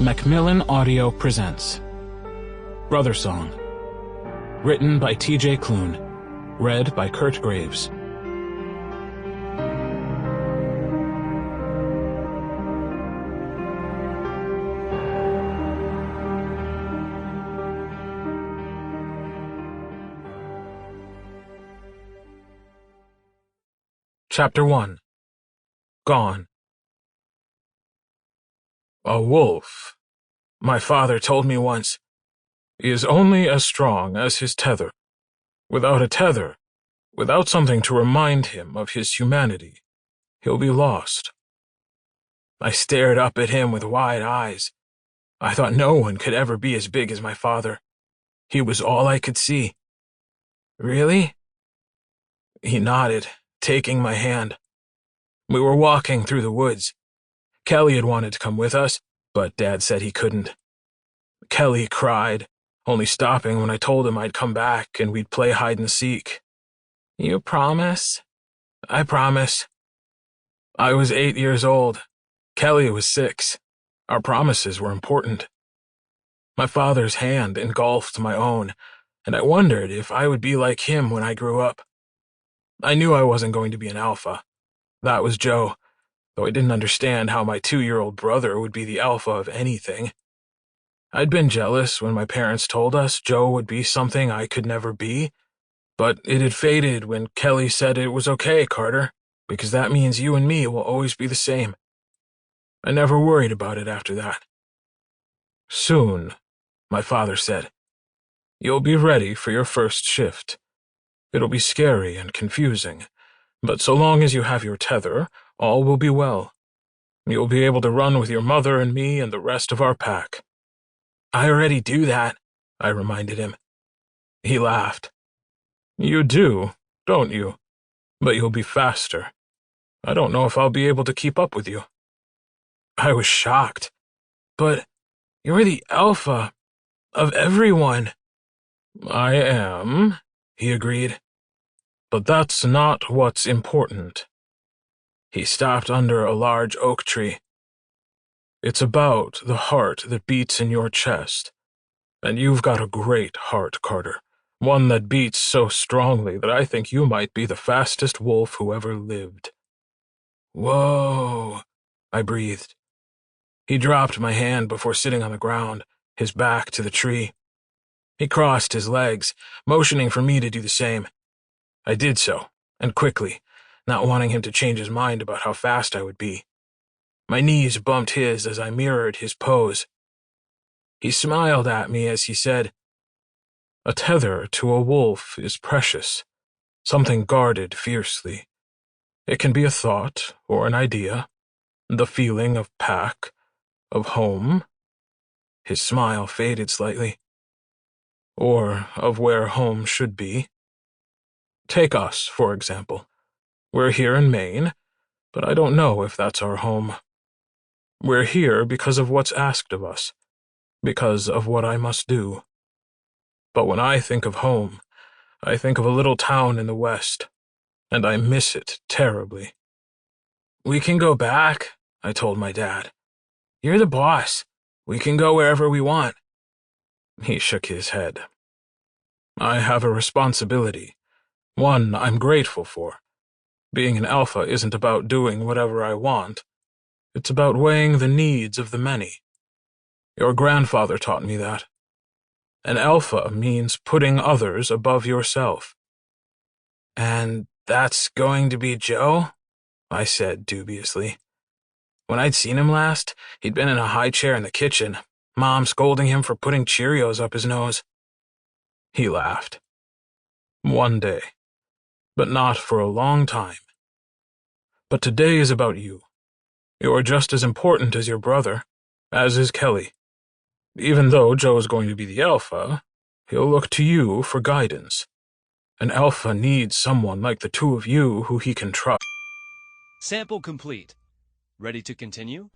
Macmillan Audio presents Brothersong, written by TJ Klune, read by Kirt Graves. Chapter 1. Gone. A wolf, my father told me once, is only as strong as his tether. Without a tether, without something to remind him of his humanity, he'll be lost. I stared up at him with wide eyes. I thought no one could ever be as big as my father. He was all I could see. Really? He nodded, taking my hand. We were walking through the woods. Kelly had wanted to come with us, but Dad said he couldn't. Kelly cried, only stopping when I told him I'd come back and we'd play hide and seek. You promise? I promise. I was 8 years old. Kelly was 6. Our promises were important. My father's hand engulfed my own, and I wondered if I would be like him when I grew up. I knew I wasn't going to be an alpha. That was Joe, though I didn't understand how my 2-year-old brother would be the alpha of anything. I'd been jealous when my parents told us Joe would be something I could never be, but it had faded when Kelly said it was okay, Carter, because that means you and me will always be the same. I never worried about it after that. Soon, my father said, you'll be ready for your first shift. It'll be scary and confusing, but so long as you have your tether, all will be well. You'll be able to run with your mother and me and the rest of our pack. I already do that, I reminded him. He laughed. You do, don't you? But you'll be faster. I don't know if I'll be able to keep up with you. I was shocked. But you're the alpha of everyone. I am, he agreed. But that's not what's important. He stopped under a large oak tree. It's about the heart that beats in your chest. And you've got a great heart, Carter. One that beats so strongly that I think you might be the fastest wolf who ever lived. Whoa, I breathed. He dropped my hand before sitting on the ground, his back to the tree. He crossed his legs, motioning for me to do the same. I did so, and quickly, not wanting him to change his mind about how fast I would be. My knees bumped his as I mirrored his pose. He smiled at me as he said, a tether to a wolf is precious, something guarded fiercely. It can be a thought or an idea, the feeling of pack, of home. His smile faded slightly. Or of where home should be. Take us, for example. We're here in Maine, but I don't know if that's our home. We're here because of what's asked of us, because of what I must do. But when I think of home, I think of a little town in the west, and I miss it terribly. We can go back, I told my dad. You're the boss. We can go wherever we want. He shook his head. I have a responsibility, one I'm grateful for. Being an alpha isn't about doing whatever I want. It's about weighing the needs of the many. Your grandfather taught me that. An alpha means putting others above yourself. And that's going to be Joe? I said dubiously. When I'd seen him last, he'd been in a high chair in the kitchen, Mom scolding him for putting Cheerios up his nose. He laughed. One day. But not for a long time. But today is about you. You're just as important as your brother, as is Kelly. Even though Joe's going to be the alpha, he'll look to you for guidance. An alpha needs someone like the two of you who he can trust. Sample complete. Ready to continue?